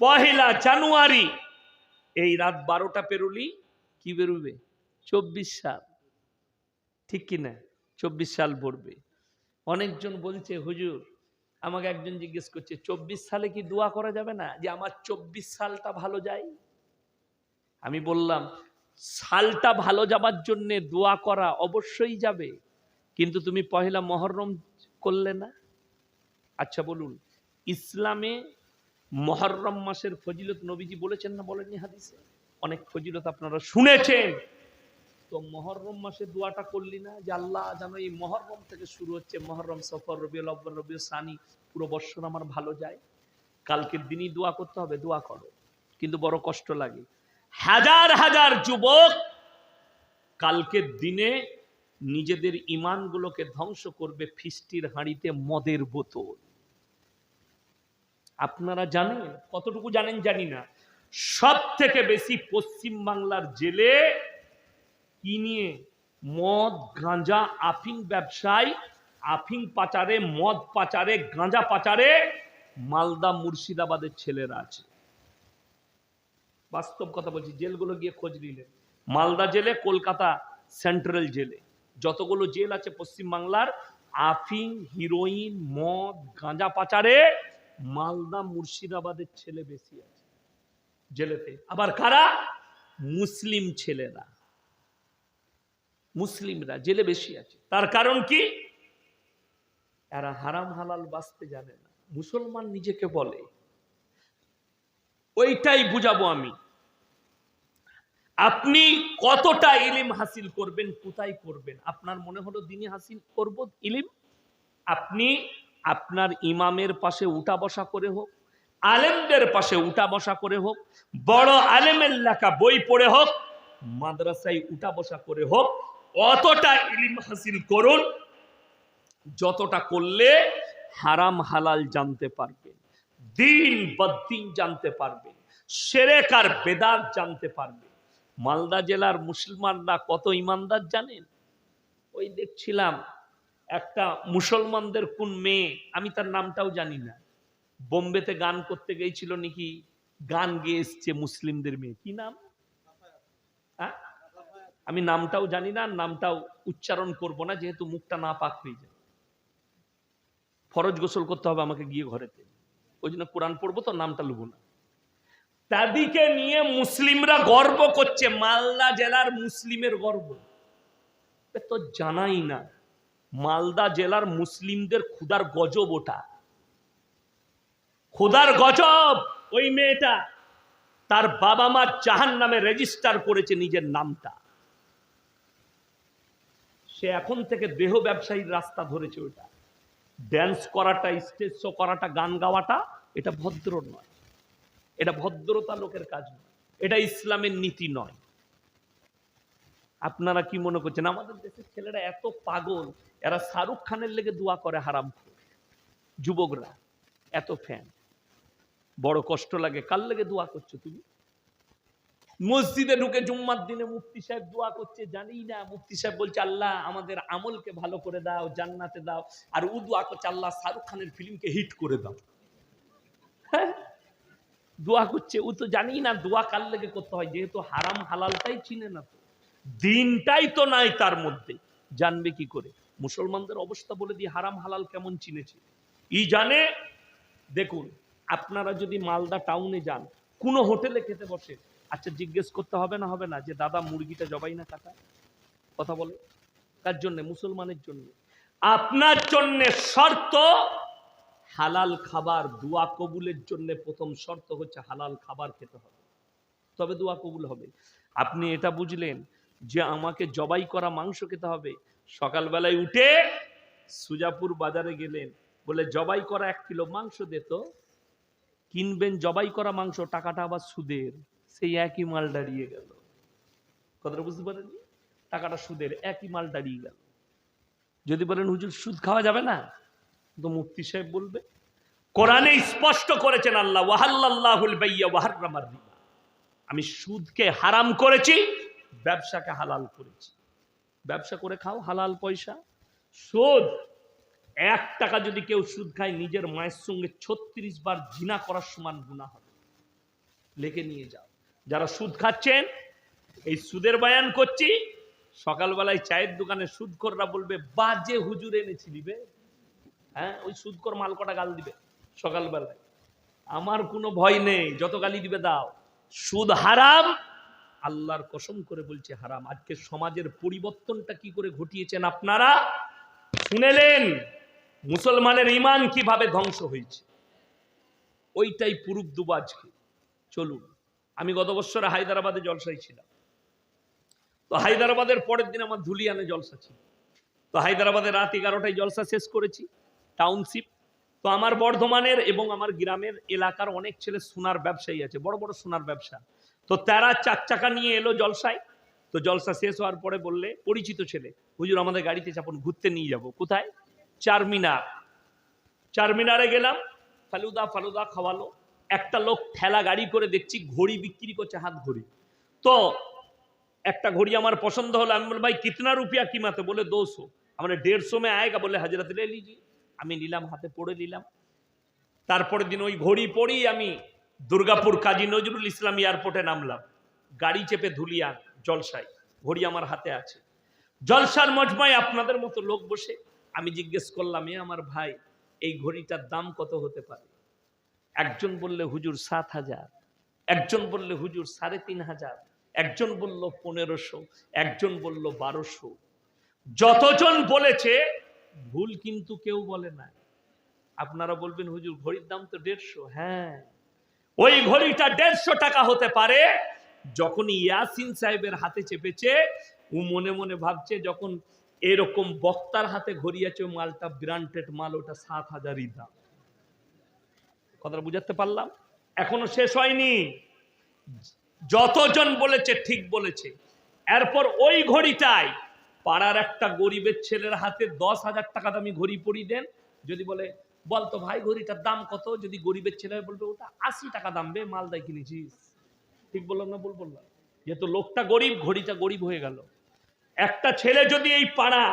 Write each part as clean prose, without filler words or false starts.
পহেলা জানুয়ারি এই রাত 12টা পেরোলি কি বেরোবে? 24 সাল, ঠিক কিনা? 24 সাল পড়বে। অনেকজন বলছে হুজুর, আমাকে একজন জিজ্ঞেস করছে 24 সালে কি দোয়া করা যাবে না, যে আমার 24 সালটা ভালো যায়? আমি বললাম সালটা ভালো যাবার জন্য দোয়া করা অবশ্যই যাবে, কিন্তু তুমি পহেলা মহররম করলে না। আচ্ছা বলুন, ইসলামে মহররম মাসের ফজিলত নবীজি বলেছেন না বলেননি? হাদিসে অনেক ফজিলত আপনারা শুনেছেন। তো মহররম মাসে দোয়াটা করলি না, যে আল্লাহ জানো এই মহররম থেকে শুরু হচ্ছে, মহররম, সফর, রবিউল আউয়াল, রবিউল সানি, পুরো বছর আমার ভালো যায়, কালকের দিনই দোয়া করতে হবে। দোয়া করো, কিন্তু বড় কষ্ট লাগে। হাজার হাজার যুবক কালকের দিনে নিজেদের ইমানগুলোকে ধ্বংস করবে ফিস্টির হাঁড়িতে মদের বোতল। আপনারা জানেন, কতটুকু জানেন জানি না, সব থেকে বেশি পশ্চিম বাংলার জেলে কি নিয়ে? মদ, গাঁজা, আফিং ব্যবসায়, আফিং পাচারে, মদ পাচারে, গাঁজা পাচারে মালদা মুর্শিদাবাদের ছেলেরা আছে। বাস্তব কথা বলছি, জেলগুলো গিয়ে খোঁজ নিলেন, মালদা জেলে, কলকাতা সেন্ট্রাল জেলে, যতগুলো জেল আছে পশ্চিম বাংলার, আফিং, হিরোইন, মদ, গাঁজা পাচারে মালদা মুর্শিদাবাদের ছেলে বেশি আছে জেলেতে। আবার কারা? মুসলিম ছেলেরা, মুসলিমরা জেলে বেশি আছে। তার কারণ কি? এরা হারাম হালাল বাঁচতে জানে না। মুসলমান নিজেকে বলে, ওইটাই বুঝাবো আমি। আপনি কতটা ইলিম হাসিল করবেন, কোথায় করবেন? আপনার মনে হলো দিনে হাসিল করব ইলিম, আপনি আপনার ইমামের পাশে উঠা বসা করে হোক, আলেমদের পাশে উঠা বসা করে হোক, বড় আলেমের লেখা বই পড়ে হোক, মাদ্রাসায় উঠা বসা করে হোক, অতটা ইলিম হাসিল করুন যতটা করলে হারাম হালাল জানতে পারবেন, দিন বদ্দিন জানতে পারবেন, শিরক আর বেদাত জানতে পারবেন। মালদা জেলার মুসলমানরা কত ইমানদার জানেন? ওই দেখছিলাম একটা মুসলমানদের কোন মেয়ে, আমি তার নামটাও জানি না, বোম্বেতে গান করতে গিয়েছিল নাকি, গান গেয়ে এসছে মুসলিমদের মেয়ে, কি নাম? হ্যাঁ, আমি নামটাও জানি না, নামটাও উচ্চারণ করব না, যেহেতু মুখটা না পাক হয়ে যায়। ফরজ গোসল করতে হবে আমাকে গিয়ে ঘরেতে, ওই জন্য কোরআন পড়বো তো নামটা লুবো না। তাদেরকে নিয়ে মুসলিমরা গর্ব করছে, মালদা জেলার মুসলিমের গর্ব তো জানাই না। মালদা জেলার মুসলিমদের ক্ষুধার গজব ওটা, ক্ষুধার গজব। ওই মেয়েটা তার বাবা মা জাহান্নামে রেজিস্টার করেছে নিজের নামটা, সে এখন থেকে দেহ ব্যবসায়ীর রাস্তা ধরেছে। ওটা ড্যান্স করাটা, স্টেজ শো করাটা, গান গাওয়াটা, এটা ভদ্র নয়, এটা ভদ্রতা লোকের কাজ নয়, এটা ইসলামের নীতি নয়। আপনারা কি মনে করছেন আমাদের দেশের ছেলেরা এত পাগল, এরা শাহরুখ খানের লেগে দোয়া করে হারাম করে, যুবকরা এত ফ্যান? বড় কষ্ট লাগে। কার লেগে দোয়া করছো তুমি? মসজিদে ঢুকে জুম্মার দিনে মুফতি সাহেব দোয়া করছে, জানি না, মুফতি সাহেব বলছে আল্লাহ আমাদের আমলকে ভালো করে দাও, জান্নাতে দাও, আর ও দোয়া করছে আল্লাহ শাহরুখ খানের ফিল্মকে হিট করে দাও। হ্যাঁ, দোয়া করছে, ও তো জানি না দোয়া কার লেগে করতে হয়, যেহেতু হারাম হালালটাই চিনে না, তো দিনটাই তো নাই তার মধ্যে, জানবে কি করে? মুসলমানদের অবস্থা বলে দিয়ে হারাম হালাল কেমন চিনেছে ই জানে। দেখুন, আপনারা যদি মালদা টাউনে যান, কোনো হোটেলে খেতে বসে, আচ্ছা জিজ্ঞেস করতে হবে না, হবে না, যে দাদা মুরগিটা জবাই না কাটা? কথা বলে কার জন্য? মুসলমানের জন্য। আপনার জন্য শর্ত হালাল খাবার। দোয়া কবুলের জন্য প্রথম শর্ত হচ্ছে হালাল খাবার খেতে হবে, তবে দোয়া কবুল হবে। আপনি এটা বুঝলেন যে আমাকে জবাই করা মাংস খেতে হবে, সকালবেলায় উঠে সুজাপুর বাজারে গেলেন, বলে জবাই করা 1 কিলো মাংস দে তো, কিনবেন জবাই করা মাংস, টাকাটা আবার সুদের, সেই একই মাল দাঁড়িয়ে গেল। কথাটা বুঝতে পারেন? টাকাটা সুদের, একই মাল দাঁড়িয়ে গেল। যদি বলেন হুজুর সুদ খাওয়া যাবে না, তো মুফতি সাহেব বলবে কোরআনে স্পষ্ট করেছেন আল্লাহ, ওয়াহাল্লাল্লাহুল বাইয়া ওয়া হাররামার রিবা, আমি সুদকে হারাম করেছি, ব্যবসাকে হালাল করেছি। ব্যবসা করে খাও হালাল পয়সা। সুদ, 1 টাকা যদি কেউ সুদ খায়, নিজের মায়ের সঙ্গে 36 বার জিনা করার সমান গুনাহ হবে। লিখে নিয়ে যাও। যারা সুদ খাচ্ছেন, এই সুদের বয়ান করছি, সকালবেলায় চায়ের দোকানে সুদখোররা বলবে বাজে হুজুর এনেছি দিবে, হ্যাঁ ওই সুদখোর মাল কটা গাল দিবে সকালবেলায়। আমার কোনো ভয় নেই, যত গালি দিবে দাও। সুদ হারাম, আল্লাহর কসম করে বলছে হারাম। আজকে সমাজের পরিবর্তনটা কি করে ঘটিয়েছেন আপনারা শুনেলেন, মুসলমানের ঈমান কিভাবে ধ্বংস হয়েছে, ওইটাই পুরুপ দেব আজকে। চলুন, আমি গত বছর হায়দ্রাবাদে জলসায় ছিলাম। তো হায়দ্রাবাদের পরের দিন আমার ধুলিয়ানে জলসা ছিল। তো হায়দ্রাবাদে রাত 11টায় জলসা শেষ করেছি, টাউনশিপ। তো আমার বর্ধমানের এবং আমার গ্রামের এলাকার অনেক ছেলে সোনার ব্যবসায়ী আছে, বড় বড় সোনার ব্যবসা। তো তারা 4 চাকা নিয়ে এলো জলসায়। তো জলসা শেষ হওয়ার পরে বললে, পরিচিত ছেলে, হুজুর আমাদের গাড়িতে চাপুন, ঘুরতে নিয়ে যাব। কোথায়? চারমিনার। চারমিনারে গেলাম, ফালুদা ফালুদা খাওয়ালো। একটা লোক ঠেলা গাড়ি করে দেখছি ঘড়ি বিক্রি করছে, হাত ঘড়ি। তো একটা ঘড়ি আমার পছন্দ হলো, আমি বললাম ভাই কিতনা রুপিয়া কিমাতে? বলে 200। আমরা 150 में आएगा? বলে হযরত ले लीजिए। আমি নিলাম, হাতে পড়ে নিলাম। তারপরের দিন ওই ঘড়ি পড়ি আমি দুর্গাপুর কাজী নজরুল ইসলাম এয়ারপোর্টে নামলাম, গাড়ি চেপে ধুলিয়ান জলসায়, ঘড়ি আমার হাতে আছে। জলসার মজমায় আপনাদের মতো লোক বসে। আমি জিজ্ঞেস করলাম, এ আমার ভাই, এই ঘড়িটার দাম কত হতে পারে? একজন বললে হুজুর 7,000, একজন বললে হুজুর 3,500, একজন বলল 1500, একজন বলল 1200। যতজন বলেছে ভুল কিন্তু কেউ বলে না। আপনারা বলবেন হুজুর ঘড়ির দাম তো 150। হ্যাঁ, ওই ঘড়িটা 150 টাকা হতে পারে। যখন ইয়াসিন সাহেবের হাতে চেপেছে, ও মনে মনে ভাবছে যখন এরকম বক্তার হাতে ঘড়ি আছে, মালটা ব্র্যান্ডেড মাল, ওটা 7,000-ই দাম। কথাটা বুঝাতে পারলাম? এখনো শেষ হয়নি। যতজন বলেছে ঠিক বলেছে। এরপর ওই ঘড়িটাই পাড়ার একটা গরিবের ছেলের হাতে 10,000 টাকা দামি ঘড়ি পরিয়ে দেন। যদি বলে বলতো ভাই ঘড়িটার দাম কত, যদি গরিবের ছেলে বলবে ওটা 80 টাকা দাম, বে মালদায় কিনেছিস। ঠিক বললাম না ভুল বললাম? যেহেতু লোকটা গরিব, ঘড়িটা গরিব হয়ে গেল। একটা ছেলে যদি এই পাড়া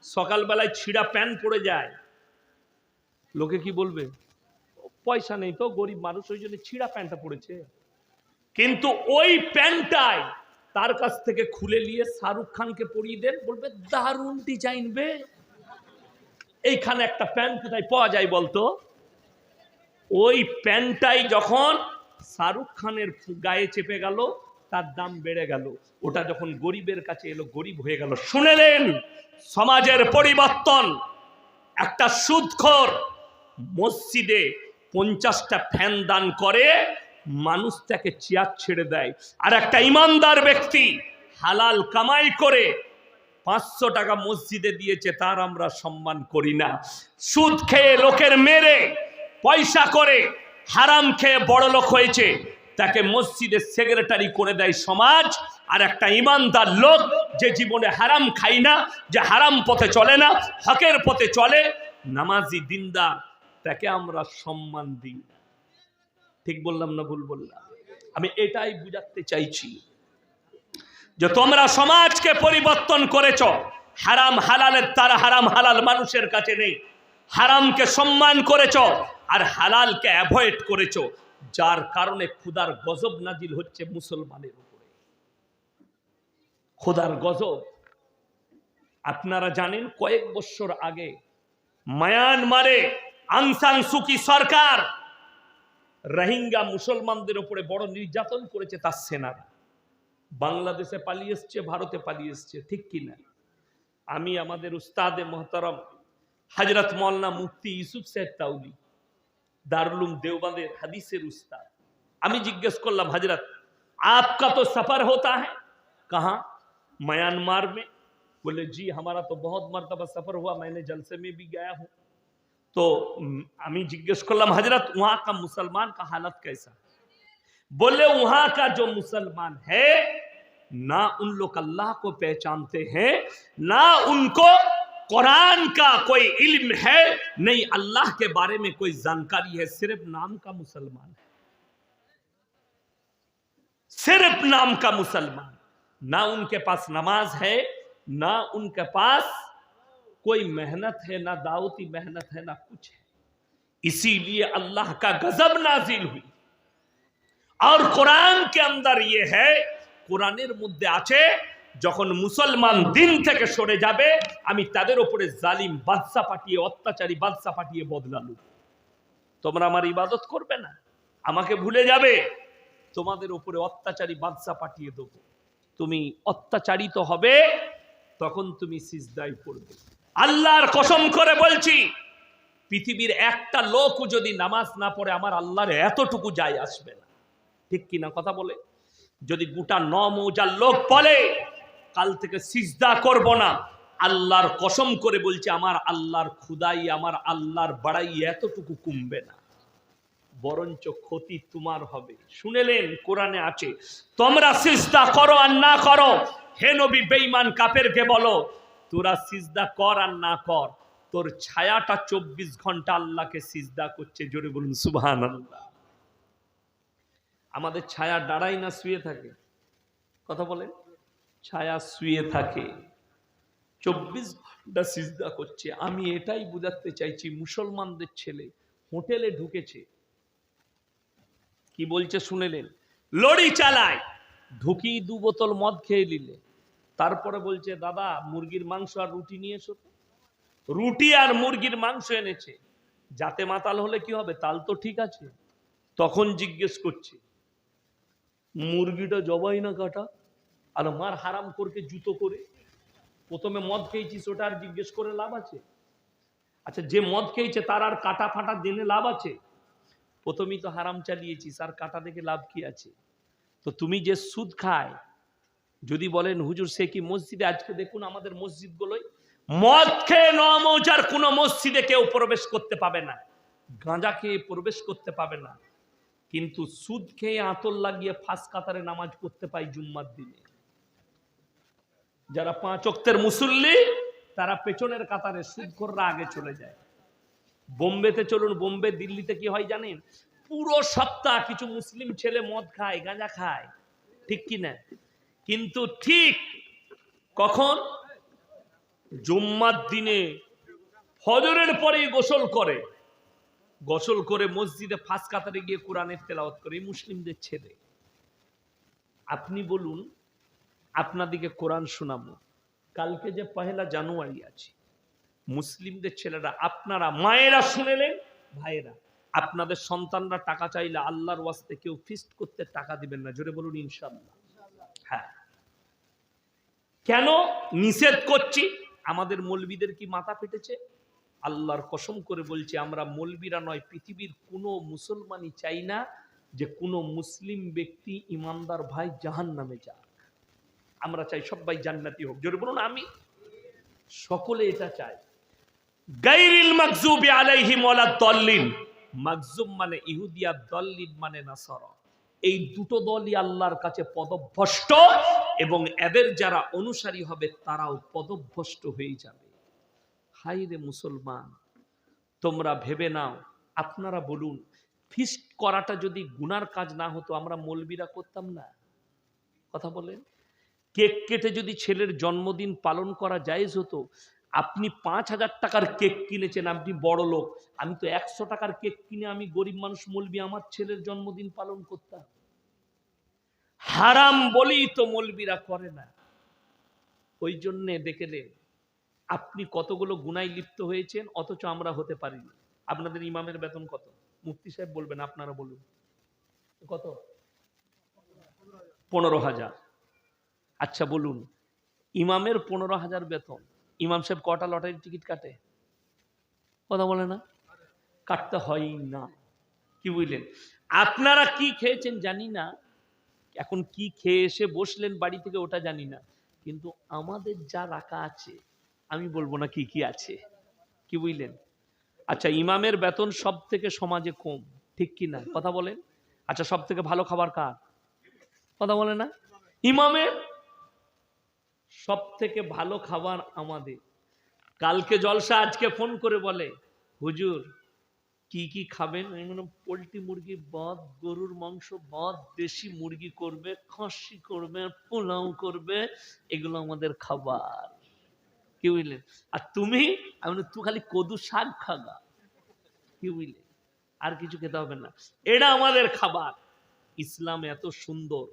সকালবেলায় ছিঁড়া প্যান্ট পরে যায়, লোকে কি বলবে? পয়সা নেই তো, গরিব মানুষ, ওই জন্য ছিঁড়া প্যান্টটা পড়েছে। কিন্তু ওই প্যান্টটাই তার কাছ থেকে খুলে নিয়ে শাহরুখ খানকে পরিয়ে দেন, বলবে দারুণ ডিজাইন বে। এইখানে একটা প্যান্ট কোথায় পাওয়া যায় বলতো? ওই প্যান্টটাই যখন শাহরুখ খানের গায়ে চেপে গেল, তার দাম বেড়ে গেল। ওটা যখন গরিবের কাছে এলো, গরিব হয়ে গেল। শুনেলেন সমাজের পরিবর্তন। একটা সুদখোর মসজিদে 50টা ফ্যান দান করে, মানুষ তাকে চেয়ার ছেড়ে দেয়। আর একটা ইমানদার ব্যক্তি হালাল কামাই করে 500 টাকা মসজিদে দিয়েছে, তার আমরা সম্মান করি না। সুদ খেয়ে লোকের মেরে পয়সা করে হারাম খেয়ে বড় লোক হয়েছে, তাকে মসজিদের সেক্রেটারি করে দেয় সমাজ। আর একটা ইমানদার লোক যে জীবনে হারাম খাই না, যে হারাম পথে চলে না, হকের পথে চলে, নামাজি দিনদার, তাকে আমরা সম্মান দিই। ঠিক বললাম না ভুল বললাম? আমি এটাই বুঝাতে চাইছি যে তোমরা সমাজকে পরিবর্তন করেছ। হারাম হালালের তারা হারাম হালাল মানুষের কাছে নেই। হারামকে সম্মান করেছ আর হালালকে অ্যাভয়েড করেছ, যার কারণে খোদার গজব নাজিল হচ্ছে মুসলমানের উপরে। খোদার গজব। আপনারা জানেন কয়েক বছর আগে মায়ানমারে আং সান সুকি সরকার রোহিঙ্গা মুসলমানদের উপরে বড় নির্যাতন করেছে তার সেনারা। বাংলাদেশে পালিয়ে এসছে, ভারতে পালিয়ে এসছে, ঠিক কিনা? আমি আমাদের উস্তাদে মোহতারম হযরত মৌলানা মুফতি ইউসুফ সাহেব তাউলি, दारुल उलूम देवबंद हदीसेर उस्ताद, আমি জিজ্ঞেস করলাম हजरत आपका तो सफर होता है कहाँ? म्यांमार में। बोले जी हमारा तो बहुत मर्तबा सफर हुआ, मैंने जलसे में भी गया हूँ। तो আমি জিজ্ঞেস করলাম हजरत वहाँ का मुसलमान का हालत कैसा? बोले वहाँ का जो मुसलमान है ना उन लोग अल्लाह को पहचानते हैं, ना उनको कुरान का कोई इल्म है, नहीं अल्लाह के बारे में कोई जानकारी है, सिर्फ नाम का मुसलमान है, सिर्फ नाम का मुसलमान। ना उनके पास नमाज है, ना उनके पास कोई मेहनत है, ना दावती मेहनत है, ना कुछ है। इसीलिए अल्लाह का गजब नाजिल हुई। और कुरान के अंदर ये है, কোরআনের মধ্যে আছে যখন মুসলমান দিন থেকে সরে যাবে আমি তাদের উপরে জালিম বাদশা পাঠিয়ে, অত্যাচারী বাদশা পাঠিয়ে বদলা নেব। তোমরা আমার ইবাদত করবে না, আমাকে ভুলে যাবে, তোমাদের উপরে অত্যাচারী বাদশা পাঠিয়ে দেবো। তুমি অত্যাচারিত হবে, তখন তুমি সিজদায় পড়বে। আল্লাহর কসম করে বলছি, পৃথিবীর একটা লোক যদি নামাজ না পড়ে আমার আল্লাহর এতটুকু যায় আসবে না। ঠিক কিনা কথা বলে? যদি গোটা 9 মৌজার লোক বলে কাল থেকে সিজদা করব না, আল্লাহর কসম করে বলছে আমার আল্লাহর খুদাই, আমার আল্লাহর বাড়াই এতটুকু কমবে না, বরঞ্চ ক্ষতি তোমার হবে। শুনেলেন কোরআনে আছে, তোমরা সিজদা করো আর না করো, হে নবী বেঈমান কাফেরকে বলো তোরা সিজদা কর আর না কর, তোর ছায়াটা 24 ঘন্টা আল্লাহকে সিজদা করছে। জোরে বলুন সুবহানাল্লাহ। আমাদের ছায়া দাঁড়ায় না শুয়ে থাকে? কথা বলেন। ছায়া শুয়ে থাকে, 24 ঘন্টা সিজদা করছে। আমি এটাই বুঝাতে চাইছি, মুসলমানদের ছেলে হোটেলে ঢুকেছে, কি বলছে শুনেলেন? লড়ি চালায়, ঢুকি 2 বোতল মদ খেয়ে নিলে, তারপরে বলছে দাদা মুরগির মাংস আর রুটি নিয়ে এসো। রুটি আর মুরগির মাংস এনেছে। যাতে মাতাল হলে কি হবে? তাল তো ঠিক আছে। তখন জিজ্ঞেস করছে মুরগিটা জবাই না কাটা? আর মার হারাম করকে জুতো করে। প্রথমে মদ খেয়েছিস ওটা আর জিজ্ঞেস করে লাভ আছে? আচ্ছা, যে মদ খেয়েছে তার আর কাটা ফাটা জেনে লাভ আছে? প্রথমেই তো হারাম চালিয়েছিস, আর কাটা দেখে লাভ কি আছে? তো তুমি যে সুদ খায়, যদি বলেন হুজুর সে কি মসজিদে, আজকে দেখুন আমাদের মসজিদগুলোই মদ খেয়ে 9 মৌজার কোন মসজিদে কেউ প্রবেশ করতে পাবে না, গাঁজা খেয়ে প্রবেশ করতে পাবে না, কিন্তু সুদ খেয়ে আতর লাগিয়ে ফাঁস কাতারে নামাজ পড়তে পাই জুম্মার দিনে। যারা 5 ওয়াক্তের মুসল্লি তারা পেছনের কাতারে, সুদখোররা আগে চলে যায়। বোম্বেতে চলুন, বোম্বে দিল্লিতে কি হয় জানেন? পুরো সপ্তাহ কিছু মুসলিম ছেলে মদ খায়, গাঁজা খায়, ঠিক কি না? কিন্তু ঠিক কখন? জুম্মার দিনে ফজরের পরেই গোসল করে, গোসল করে মসজিদে ফাঁস কাতারে গিয়ে কোরআনের তেলাওয়াত করে। এই মুসলিমদের ছেলে। আপনি বলুন, আপনাদিকে কোরআন শোনাবো, কালকে যে 1 জানুয়ারি আছে, মুসলিমদের ছেলেরা, আপনারা মায়েরা শুনেলেন, ভাইয়েরা, আপনাদের সন্তানরা টাকা চাইলে আল্লাহর ওয়াস্তে কেউ ফিস্ট করতে টাকা দিবেন না। জোরে বলুন ইনশাআল্লাহ। হ্যাঁ, কেন নিষেধ করছি? আমাদের মৌলবীদের কি মাথা ফেটেছে? আল্লাহর কসম করে বলছি, আমরা মৌলবীরা নয়, পৃথিবীর কোনো মুসলমানই চাই না যে কোনো মুসলিম ব্যক্তি ইমানদার ভাই জাহান্নামে যাক। আমরা চাই সবাই জান্নাতি হোক। জোরে বলুন আমি। সকলে এটা চাই। গায়রিল মাগযুবি আলাইহিম ওয়ালাদ দাল্লিন, মাগযুব মানে ইহুদিয়া, দাল্লিন মানে নাসারা। এই দুটো দলই আল্লাহর কাছে পদভ্রষ্ট, এবং এদের যারা অনুসারী হবে তারাও পদভ্রষ্ট হয়ে যাবে। হাই রে মুসলমান, তোমরা ভেবে নাও। আপনারা বলুন, ফিস্ট করাটা যদি গুনার কাজ না হতো আমরা মৌলবীরা করতাম না? কথা বলেন। কেক কেটে যদি ছেলের জন্মদিন পালন করা জায়েজ হতো, আপনি 5,000 টাকার কেক কিনেছেন, আপনি বড় লোক, আমি তো 100 টাকার কেক কিনে আমি গরিব মানুষ মৌলবী আমার ছেলের জন্মদিন পালন করতাম। হারাম বলি তো মৌলবীরা করে না। ওই জন্যে দেখলে আপনি কতগুলো গুনায় লিপ্ত হয়েছেন, অথচ আমরা হতে পারিনি। আপনাদের ইমামের বেতন কত? মুফতি সাহেব বলবেন, আপনারা বলুন কত? 15,000। আচ্ছা বলুন, ইমামের 15,000 বেতন, ইমাম সাহেব কটা লটারির টিকিট কাটে? কথা বলে না? কাটতে হয় না। কি বুঝলেন? আপনারা কি খেয়েছেন জানি না, এখন কি খেয়ে এসে বসলেন বাড়ি থেকে ওটা জানি না, কিন্তু আমাদের যা রাখা আছে, আমি বলবো না কি কি আছে। কি বুঝলেন? আচ্ছা, ইমামের বেতন সব থেকে সমাজে কম, ঠিক কি না? কথা বলেন। আচ্ছা, সব থেকে ভালো খাবার কার? কথা বলে না? ইমামের। সব থেকে ভালো খাবার আমাদের। কালকে জলসা, আজকে ফোন করে বলে হুজুর কি কি খাবেন? পোল্ট্রি মুরগি বাদ, গরুর মাংস বাদ, দেশি মুরগি করবে, খাসি করবে, পোলাও করবে, এগুলো আমাদের খাবার। কি বুঝলেন? আর তুমি? আমি তুই খালি কদু শাক খাগা। কি বুঝলেন? আর কিছু খেতে হবে না, এটা আমাদের খাবার। ইসলাম এত সুন্দর।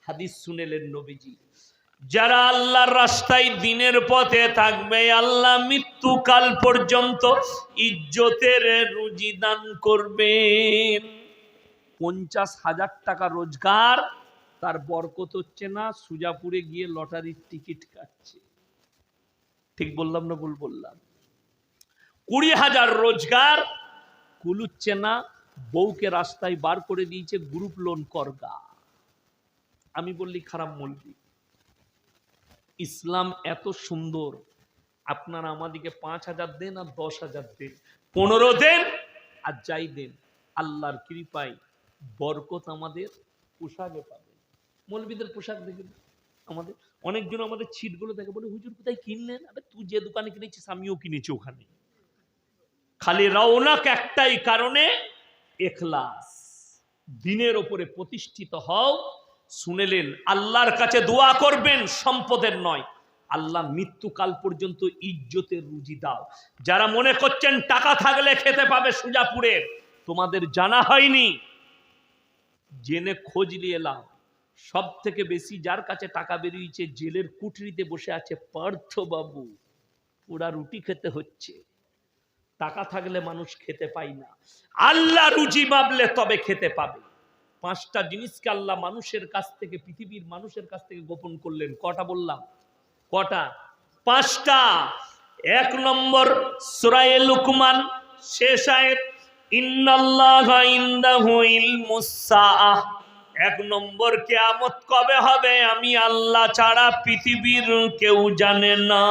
হাদিস শুনেলেন নবীজি, যারা আল্লাহর রাস্তায় দিনের পথে থাকবে আল্লাহ মৃত্যুকাল পর্যন্ত ইজ্জতের রুজি দান করবেন। 50,000 টাকা রোজগার, তার বরকত হচ্ছে না, সুজাপুরে গিয়ে লটারির টিকিট কাটছে। ঠিক বললাম না ভুল বললাম? 20,000 রোজগার, কুলুচ্ছে না, বউকে রাস্তায় বার করে দিয়েছে, গ্রুপ লোন করগা। আমি বললি খারাপ মলবি। ইসলাম এত সুন্দর, আপনারা আমাদিকে 5,000 দেন আর 10,000 দেন, 15 দেন আর যাই দেন, আল্লাহর কৃপায় বরকত আমাদের পোশাকে পাবে। মৌলবীদের পোশাক দেখে আমাদের অনেকজন আমাদের ছিটগুলো দেখে বলে, হুজুর কোথায় কিনলেন? আরে তুই যে দোকানে কিনেছিস আমিও কিনেছি ওখানে। খালি রওনাক একটাই কারণে, ইখলাস, দিনের ওপরে প্রতিষ্ঠিত হও। শুনেলেন আল্লাহর কাছে দোয়া করবেন, সম্পদের নয়, আল্লাহ মৃত্যুকাল পর্যন্ত ইজ্জতের রুজি দাও। যারা মনে করছেন টাকা থাকলে খেতে পাবে সুজাপুরের, তোমাদের জানা হয়নি, জেনে খোঁজ নিয়ে এলাম। সব থেকে বেশি যার কাছে টাকা বেরিয়েছে, জেলের কুঠরিতে বসে আছে পার্থবাবু, ওরা রুটি খেতে হচ্ছে। টাকা থাকলে মানুষ খেতে পায় না, আল্লাহ রুজি ভাবলে তবে খেতে পাবে। 5টা জিনিসকে আল্লাহ মানুষের কাছ থেকে, পৃথিবীর মানুষের কাছ থেকে গোপন করলেন। কটা বললাম? কটা? 5টা। 1 নম্বর সূরা লুকমান শেষ আয়াত, ইন্নাল্লাহা ইনদাহু ইলমুস সাআহ। 1 নম্বর, কিয়ামত কবে হবে আমি আল্লাহ ছাড়া পৃথিবীর কেউ জানে না।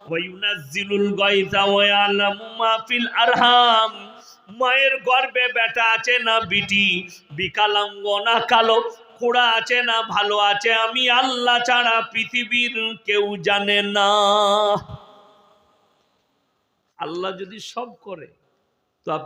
ওয়ায়ুনাজ্জিলুল গায়থা ওয়া ইয়ালামু মা ফিল আরহাম। মায়ের গর্ভে বেটা আছে না বিটি, বিকলাঙ্গ না কালো, খোড়া আছে না ভালো আছে, আমি আল্লাহ ছাড়া পৃথিবীর কেউ জানে না। আল্লাহ যদি সব করে